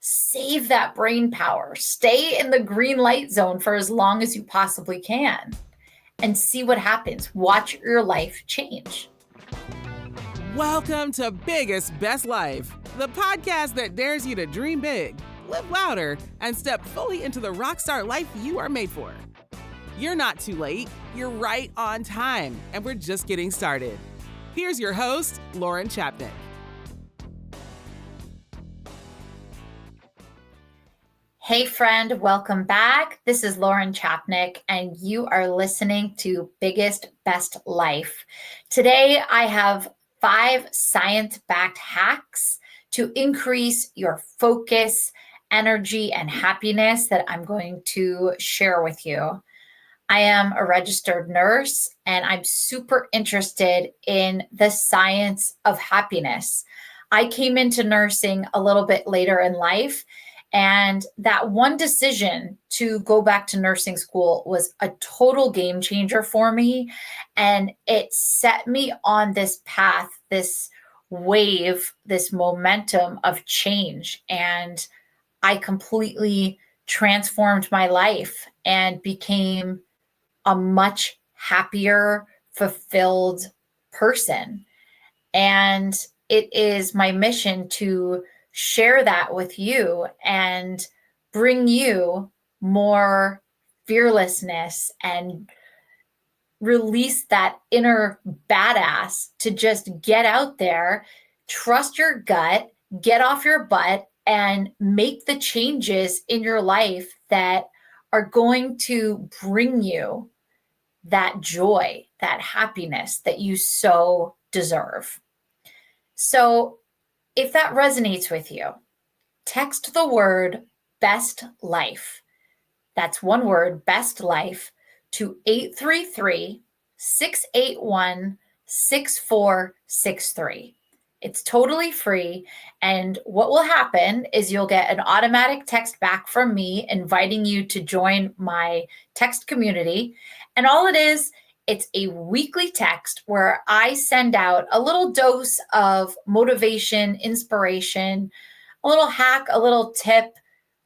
Save that brain power. Stay in the green light zone for as long as you possibly can and see what happens. Watch your life change. Welcome to Biggest Best Life, the podcast that dares you to dream big, live louder, and step fully into the rockstar life you are made for. You're not too late, you're right on time, and we're just getting started. Here's your host, Lauren Chapnick. Hey friend, welcome back. This is Lauren Chapnick, and you are listening to Biggest Best Life. Today, I have 5 science-backed hacks to increase your focus, energy, and happiness that I'm going to share with you. I am a registered nurse, and I'm super interested in the science of happiness. I came into nursing a little bit later in life, and that one decision to go back to nursing school was a total game changer for me. And it set me on this path, this wave, this momentum of change. And I completely transformed my life and became a much happier, fulfilled person. And it is my mission to share that with you and bring you more fearlessness and release that inner badass to just get out there, trust your gut, get off your butt, and make the changes in your life that are going to bring you that joy, that happiness that you so deserve. So, if that resonates with you, text the word best life. That's one word, best life, to 833-681-6463. It's totally free. And what will happen is you'll get an automatic text back from me inviting you to join my text community. And all it is, it's a weekly text where I send out a little dose of motivation, inspiration, a little hack, a little tip,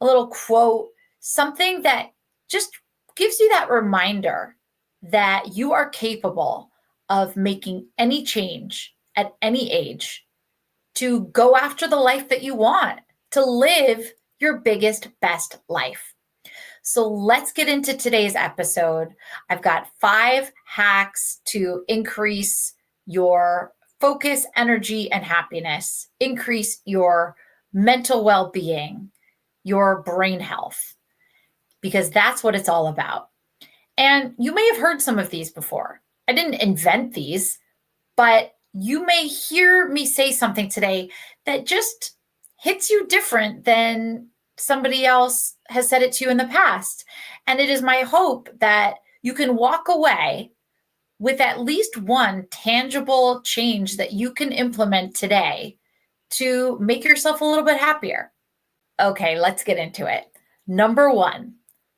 a little quote, something that just gives you that reminder that you are capable of making any change at any age to go after the life that you want, to live your biggest, best life. So let's get into today's episode. I've got 5 hacks to increase your focus, energy, and happiness, increase your mental well-being, your brain health, because that's what it's all about. And you may have heard some of these before. I didn't invent these, but you may hear me say something today that just hits you different than somebody else has said it to you in the past. And it is my hope that you can walk away with at least one tangible change that you can implement today to make yourself a little bit happier. Okay, let's get into it. Number 1,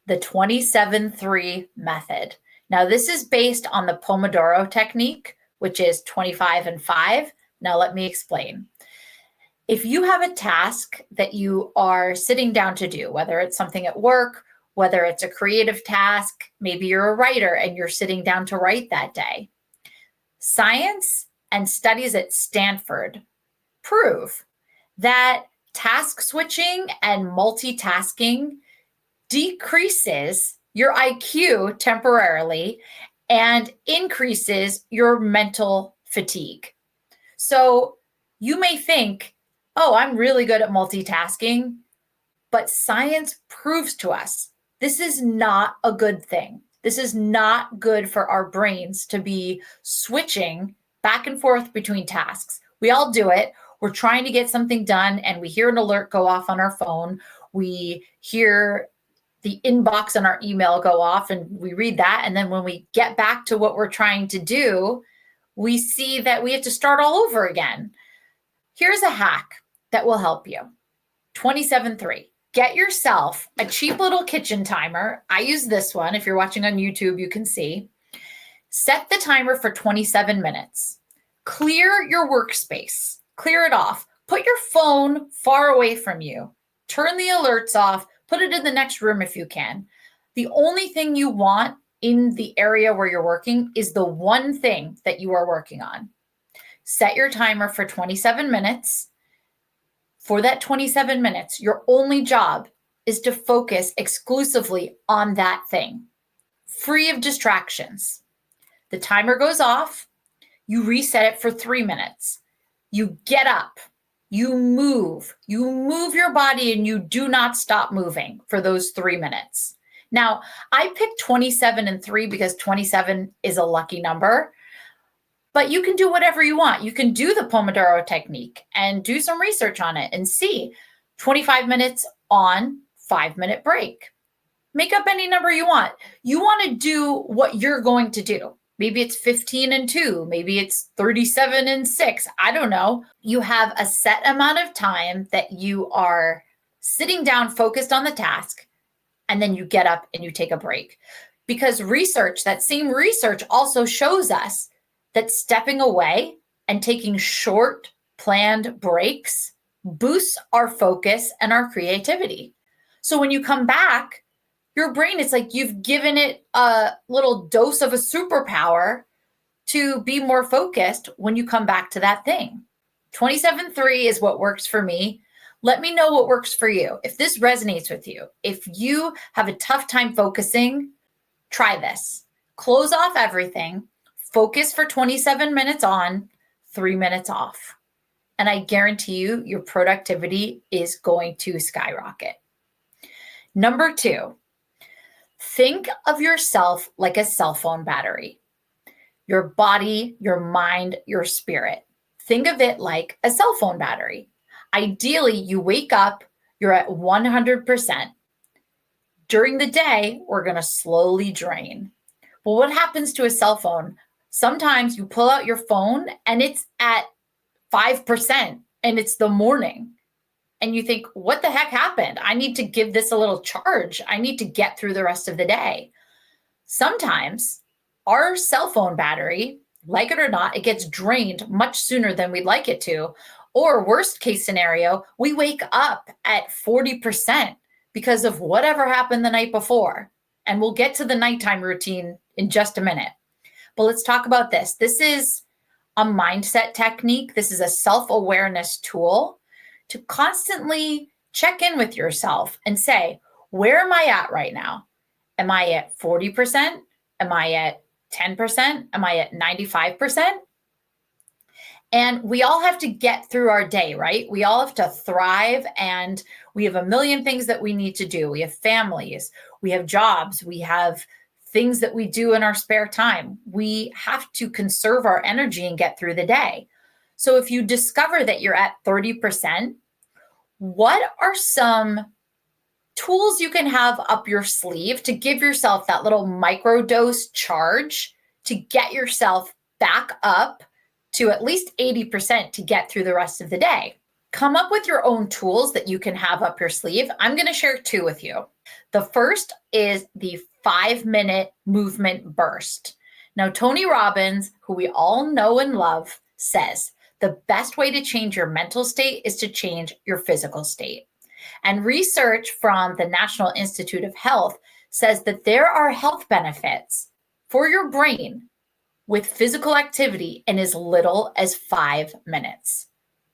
the 27-3 method. Now, this is based on the Pomodoro technique, which is 25 and 5. Now, let me explain. If you have a task that you are sitting down to do, whether it's something at work, whether it's a creative task, maybe you're a writer and you're sitting down to write that day, science and studies at Stanford prove that task switching and multitasking decreases your IQ temporarily and increases your mental fatigue. So you may think, oh, I'm really good at multitasking, but science proves to us this is not a good thing. This is not good for our brains to be switching back and forth between tasks. We all do it. We're trying to get something done and we hear an alert go off on our phone. We hear the inbox on our email go off and we read that. And then when we get back to what we're trying to do, we see that we have to start all over again. Here's a hack that will help you. 27-3. Get yourself a cheap little kitchen timer. I use this one. If you're watching on YouTube, you can see. Set the timer for 27 minutes. Clear your workspace. Clear it off. Put your phone far away from you. turn the alerts off, put it in the next room if you can. The only thing you want in the area where you're working is the one thing that you are working on. Set your timer for 27 minutes. For that 27 minutes, your only job is to focus exclusively on that thing, free of distractions. The timer goes off. You reset it for 3 minutes. You get up, you move your body, and you do not stop moving for those 3 minutes. Now, I picked 27 and 3 because 27 is a lucky number, but you can do whatever you want. You can do the Pomodoro technique and do some research on it and see 25 minutes on, 5-minute break. Make up any number you want. You want to do what you're going to do. Maybe it's 15 and 2. Maybe it's 37 and 6. I don't know. You have a set amount of time that you are sitting down, focused on the task, and then you get up and you take a break. Because that same research also shows us that stepping away and taking short, planned breaks boosts our focus and our creativity. So when you come back, your brain, it's like you've given it a little dose of a superpower to be more focused when you come back to that thing. 27-3 is what works for me. Let me know what works for you. If this resonates with you, if you have a tough time focusing, try this. Close off everything, focus for 27 minutes on, 3 minutes off. And I guarantee you, your productivity is going to skyrocket. Number 2, think of yourself like a cell phone battery. Your body, your mind, your spirit. Think of it like a cell phone battery. Ideally, you wake up, you're at 100%. During the day, we're going to slowly drain. But what happens to a cell phone? Sometimes you pull out your phone and it's at 5% and it's the morning. And you think, what the heck happened? I need to give this a little charge. I need to get through the rest of the day. Sometimes our cell phone battery, like it or not, it gets drained much sooner than we'd like it to. Or worst case scenario, we wake up at 40% because of whatever happened the night before. And we'll get to the nighttime routine in just a minute. But let's talk about this. This is a mindset technique. This is a self-awareness tool to constantly check in with yourself and say, where am I at right now? Am I at 40%? Am I at 10%? Am I at 95%? And we all have to get through our day, right? We all have to thrive, and we have a million things that we need to do. We have families, we have jobs, we have things that we do in our spare time. We have to conserve our energy and get through the day. So if you discover that you're at 30%, what are some tools you can have up your sleeve to give yourself that little microdose charge to get yourself back up to at least 80% to get through the rest of the day? Come up with your own tools that you can have up your sleeve. I'm going to share 2 with you. The first is the 5-minute movement burst. Now, Tony Robbins, who we all know and love, says the best way to change your mental state is to change your physical state. And research from the National Institute of Health says that there are health benefits for your brain with physical activity in as little as 5 minutes.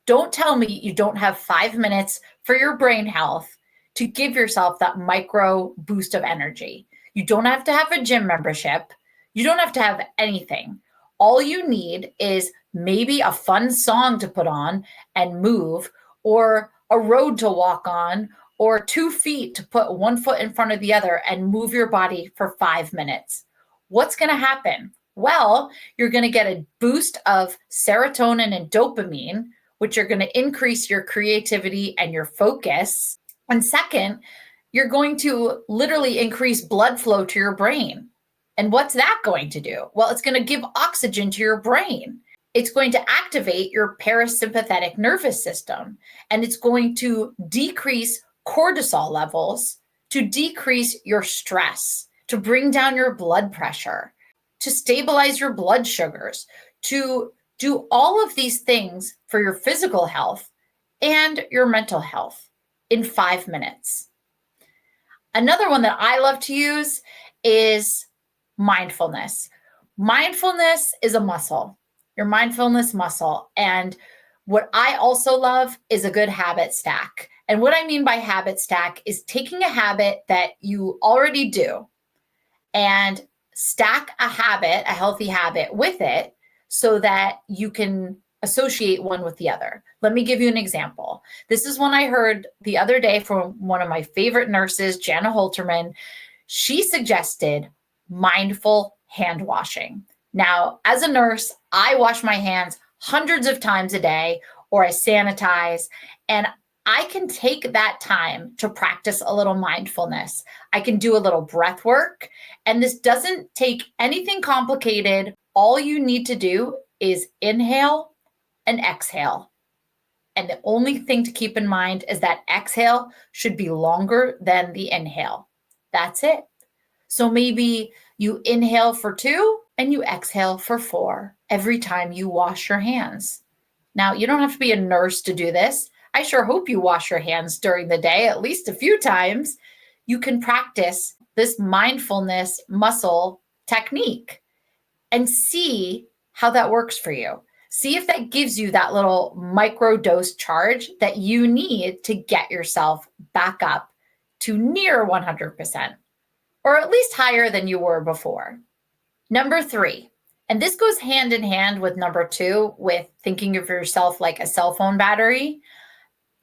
Don't tell me you don't have 5 minutes for your brain health to give yourself that micro boost of energy. You don't have to have a gym membership. You don't have to have anything. All you need is maybe a fun song to put on and move, or a road to walk on, or 2 feet to put 1 foot in front of the other and move your body for 5 minutes. What's going to happen? Well, you're going to get a boost of serotonin and dopamine, which are going to increase your creativity and your focus. And second, you're going to literally increase blood flow to your brain. And what's that going to do? Well, it's going to give oxygen to your brain. It's going to activate your parasympathetic nervous system, and it's going to decrease cortisol levels, to decrease your stress, to bring down your blood pressure, to stabilize your blood sugars, to do all of these things for your physical health and your mental health. in 5 minutes. Another one that I love to use is mindfulness. Mindfulness is a muscle, your mindfulness muscle. And what I also love is a good habit stack. And what I mean by habit stack is taking a habit that you already do and stack a habit, a healthy habit with it so that you can associate one with the other. Let me give you an example. This is one I heard the other day from one of my favorite nurses, Jana Holterman. She suggested mindful hand washing. Now, as a nurse, I wash my hands hundreds of times a day, or I sanitize, and I can take that time to practice a little mindfulness. I can do a little breath work, and this doesn't take anything complicated. All you need to do is inhale and exhale. And the only thing to keep in mind is that exhale should be longer than the inhale. That's it. So maybe you inhale for 2 and you exhale for 4 every time you wash your hands. Now, you don't have to be a nurse to do this. I sure hope you wash your hands during the day at least a few times. You can practice this mindfulness muscle technique and see how that works for you. See if that gives you that little micro dose charge that you need to get yourself back up to near 100%, or at least higher than you were before. Number 3, and this goes hand in hand with number 2, with thinking of yourself like a cell phone battery.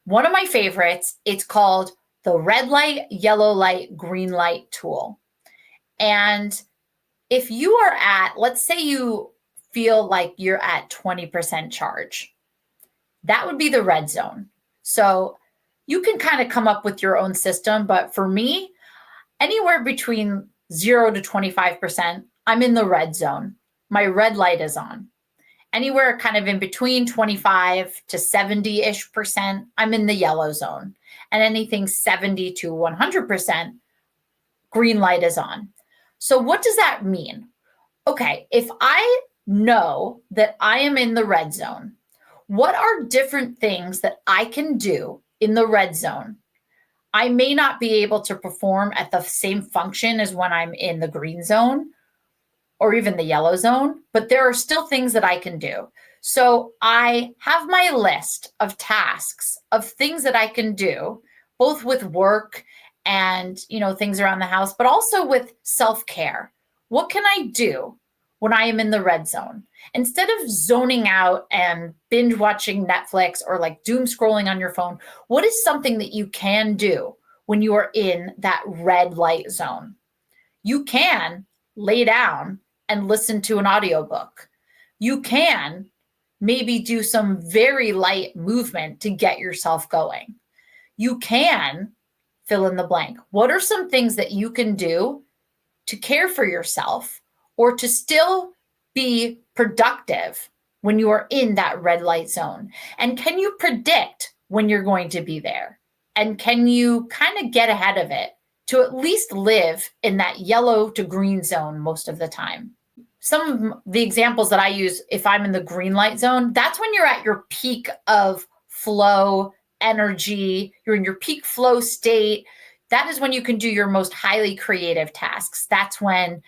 One of my favorites, it's called the red light, yellow light, green light tool. And if you are at, let's say you feel like you're at 20% charge, that would be the red zone. So you can kind of come up with your own system, but for me, anywhere between 0 to 25%, I'm in the red zone. My red light is on. Anywhere kind of in between 25 to 70-ish percent, I'm in the yellow zone. And anything 70 to 100%, green light is on. So what does that mean? Okay, if I know that I am in the red zone, what are different things that I can do in the red zone? I may not be able to perform at the same function as when I'm in the green zone or even the yellow zone, but there are still things that I can do. So I have my list of tasks of things that I can do, both with work and, things around the house, but also with self-care. What can I do when I am in the red zone? Instead of zoning out and binge watching Netflix or like doom scrolling on your phone, what is something that you can do when you are in that red light zone? You can lay down and listen to an audiobook. You can maybe do some very light movement to get yourself going. You can fill in the blank. What are some things that you can do to care for yourself or to still be productive when you are in that red light zone? And can you predict when you're going to be there? And can you kind of get ahead of it to at least live in that yellow to green zone most of the time? Some of the examples that I use, if I'm in the green light zone, that's when you're at your peak of flow, energy, you're in your peak flow state. That is when you can do your most highly creative tasks. That's when,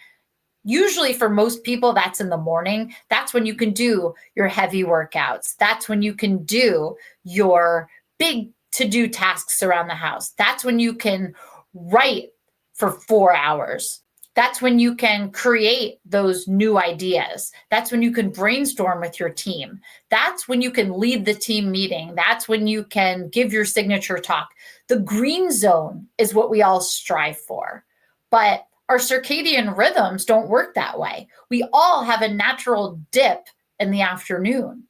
usually for most people, that's in the morning. That's when you can do your heavy workouts. That's when you can do your big to-do tasks around the house. That's when you can write for 4 hours. That's when you can create those new ideas. That's when you can brainstorm with your team. That's when you can lead the team meeting. That's when you can give your signature talk. The green zone is what we all strive for. But our circadian rhythms don't work that way. We all have a natural dip in the afternoon.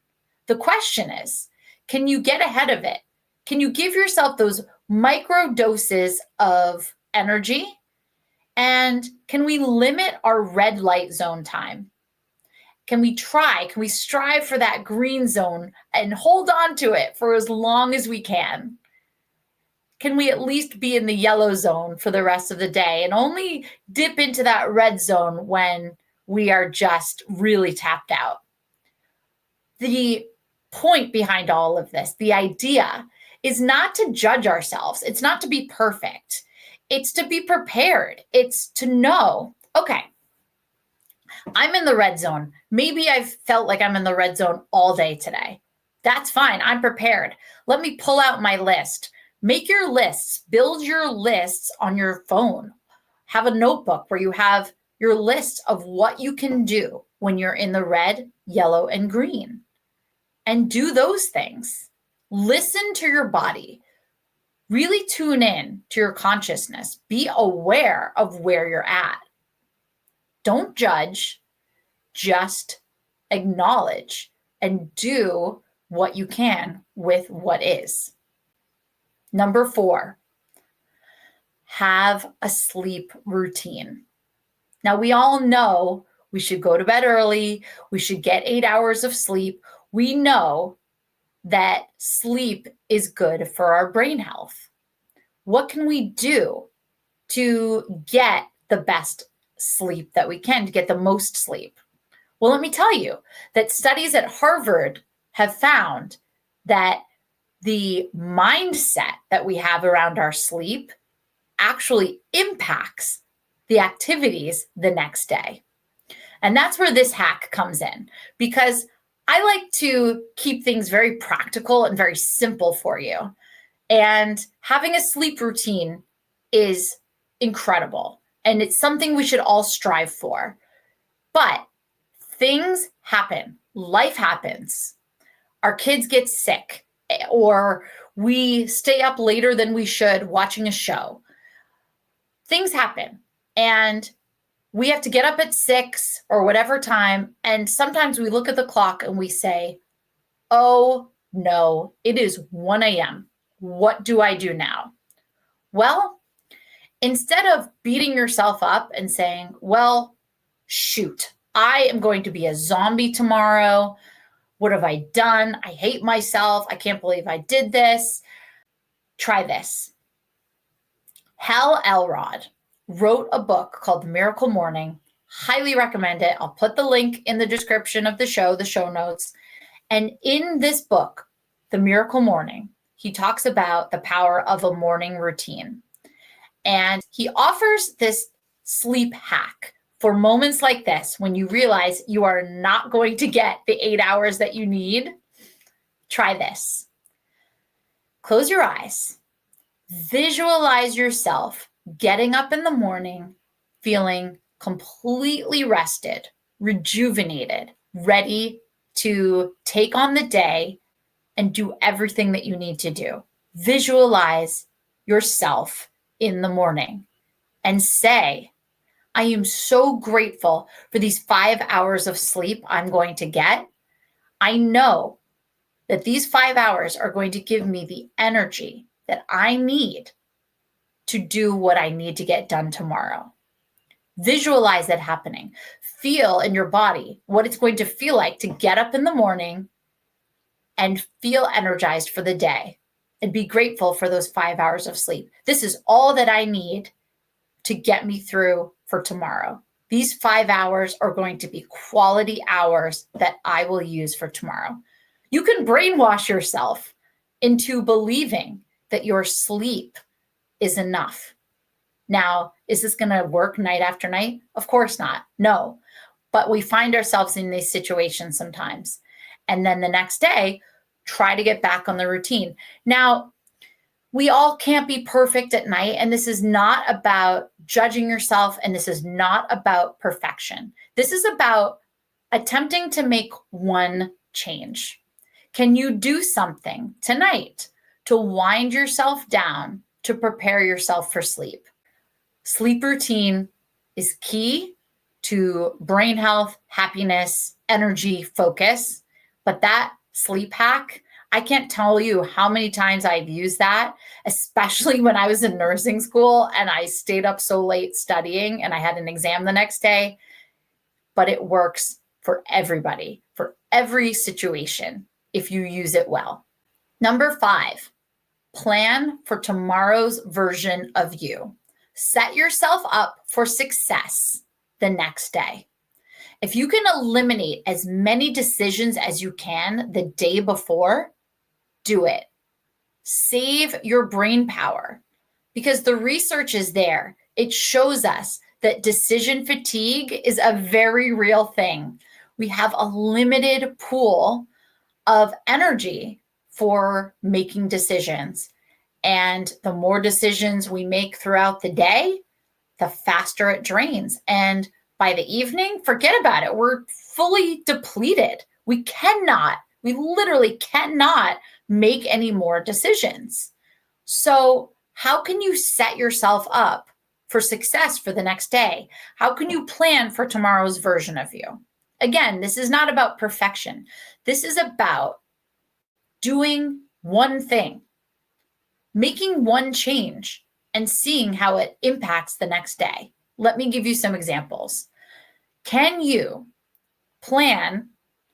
The question is, can you get ahead of it? Can you give yourself those micro doses of energy? And can we limit our red light zone time? Can we strive for that green zone and hold on to it for as long as we can? Can we at least be in the yellow zone for the rest of the day and only dip into that red zone when we are just really tapped out? The point behind all of this, the idea, is not to judge ourselves. It's not to be perfect. It's to be prepared. It's to know, okay, I'm in the red zone. Maybe I've felt like I'm in the red zone all day today. That's fine. I'm prepared. Let me pull out my list. Make your lists. Build your lists on your phone. Have a notebook where you have your list of what you can do when you're in the red, yellow, and green. And do those things. Listen to your body. Really tune in to your consciousness. Be aware of where you're at. Don't judge, just acknowledge and do what you can with what is. Number 4, have a sleep routine. Now, we all know we should go to bed early. We should get 8 hours of sleep. We know that sleep is good for our brain health. What can we do to get the best sleep that we can, to get the most sleep? Well, let me tell you that studies at Harvard have found that the mindset that we have around our sleep actually impacts the activities the next day. And that's where this hack comes in, because I like to keep things very practical and very simple for you. And having a sleep routine is incredible. And it's something we should all strive for. But things happen. Life happens. Our kids get sick, or we stay up later than we should watching a show. Things happen. And we have to get up at 6 or whatever time. And sometimes we look at the clock and we say, oh no, it is 1 a.m. What do I do now? Well, instead of beating yourself up and saying, well, shoot, I am going to be a zombie tomorrow. What have I done? I hate myself. I can't believe I did this. Try this. Hal Elrod wrote a book called The Miracle Morning. Highly recommend it. I'll put the link in the description of the show notes. And in this book, The Miracle Morning, he talks about the power of a morning routine. And he offers this sleep hack for moments like this, when you realize you are not going to get the 8 hours that you need. Try this. Close your eyes. Visualize yourself getting up in the morning, feeling completely rested, rejuvenated, ready to take on the day and do everything that you need to do. Visualize yourself in the morning and say, I am so grateful for these 5 hours of sleep I'm going to get. I know that these 5 hours are going to give me the energy that I need to do what I need to get done tomorrow. Visualize that happening. Feel in your body what it's going to feel like to get up in the morning and feel energized for the day and be grateful for those 5 hours of sleep. This is all that I need to get me through for tomorrow. These 5 hours are going to be quality hours that I will use for tomorrow. You can brainwash yourself into believing that your sleep is enough. Now, is this going to work night after night? Of course not. No. But we find ourselves in these situations sometimes. And then the next day, try to get back on the routine. Now, we all can't be perfect at night, and this is not about judging yourself, and this is not about perfection. This is about attempting to make one change. Can you do something tonight to wind yourself down to prepare yourself for sleep? Sleep routine is key to brain health, happiness, energy, focus. But that sleep hack, I can't tell you how many times I've used that, especially when I was in nursing school and I stayed up so late studying and I had an exam the next day. But it works for everybody, for every situation, if you use it well. Number 5, plan for tomorrow's version of you. Set yourself up for success the next day. If you can eliminate as many decisions as you can the day before, do it. Save your brain power because the research is there. It shows us that decision fatigue is a very real thing. We have a limited pool of energy for making decisions. And the more decisions we make throughout the day, the faster it drains. And by the evening, forget about it. We're fully depleted. We literally cannot make any more decisions. So how can you set yourself up for success for the next day? How can you plan for tomorrow's version of you? Again, this is not about perfection. This is about doing one thing, making one change, and seeing how it impacts the next day. Let me give you some examples. Can you plan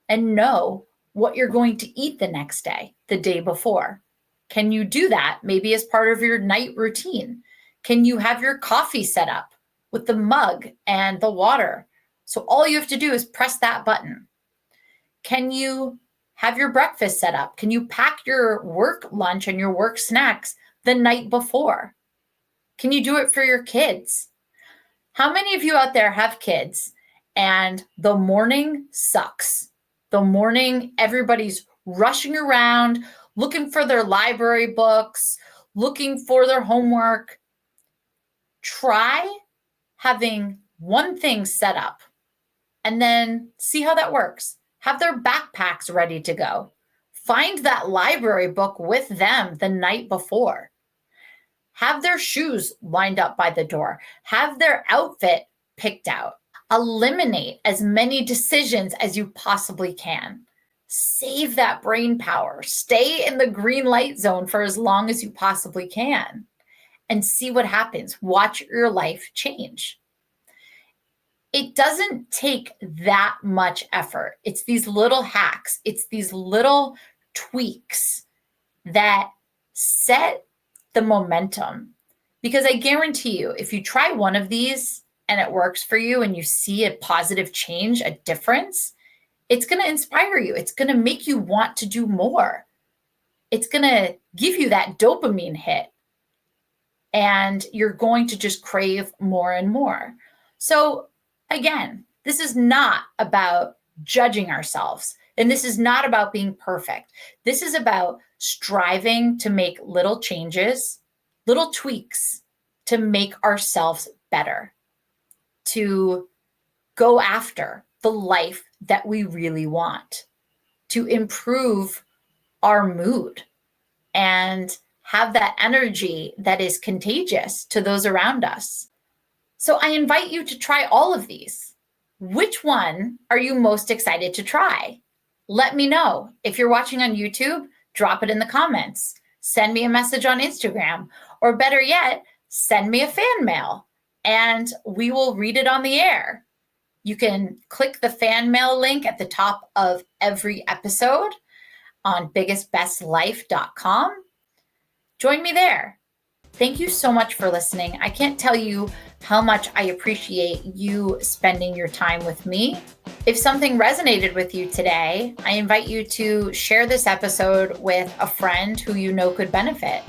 and know what you're going to eat the next day, the day before? Can you do that maybe as part of your night routine? Can you have your coffee set up with the mug and the water? So all you have to do is press that button. Can you have your breakfast set up? Can you pack your work lunch and your work snacks the night before? Can you do it for your kids? How many of you out there have kids and the morning sucks? The morning, everybody's rushing around, looking for their library books, looking for their homework. Try having one thing set up and then see how that works. Have their backpacks ready to go. Find that library book with them the night before. Have their shoes lined up by the door. Have their outfit picked out. Eliminate as many decisions as you possibly can. Save that brain power. Stay in the green light zone for as long as you possibly can and see what happens. Watch your life change. It doesn't take that much effort. It's these little hacks. It's these little tweaks that set the momentum. Because I guarantee you, if you try one of these and it works for you and you see a positive change, a difference, it's going to inspire you. It's going to make you want to do more. It's going to give you that dopamine hit. And you're going to just crave more and more. So again, this is not about judging ourselves. And this is not about being perfect. This is about striving to make little changes, little tweaks to make ourselves better, to go after the life that we really want, to improve our mood and have that energy that is contagious to those around us. So I invite you to try all of these. Which one are you most excited to try? Let me know. If you're watching on YouTube, drop it in the comments. Send me a message on Instagram, or better yet, send me a fan mail and we will read it on the air. You can click the fan mail link at the top of every episode on biggestbestlife.com. Join me there. Thank you so much for listening. I can't tell you how much I appreciate you spending your time with me. If something resonated with you today, I invite you to share this episode with a friend who you know could benefit.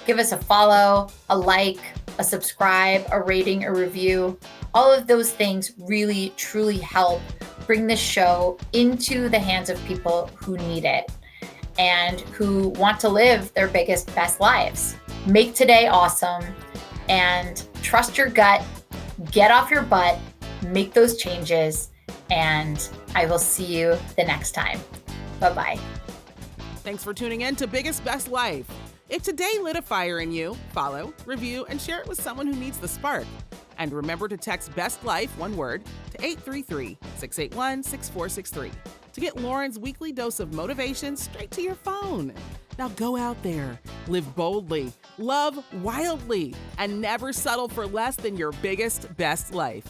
Give us a follow, a like, a subscribe, a rating, a review. All of those things really, truly help bring this show into the hands of people who need it and who want to live their biggest, best lives. Make today awesome and trust your gut, get off your butt, make those changes, and I will see you the next time. Bye-bye. Thanks for tuning in to Biggest Best Life. If today lit a fire in you, follow, review, and share it with someone who needs the spark. And remember to text Best Life, one word, to 833-681-6463 to get Lauren's weekly dose of motivation straight to your phone. Now go out there, live boldly, love wildly, and never settle for less than your biggest, best life.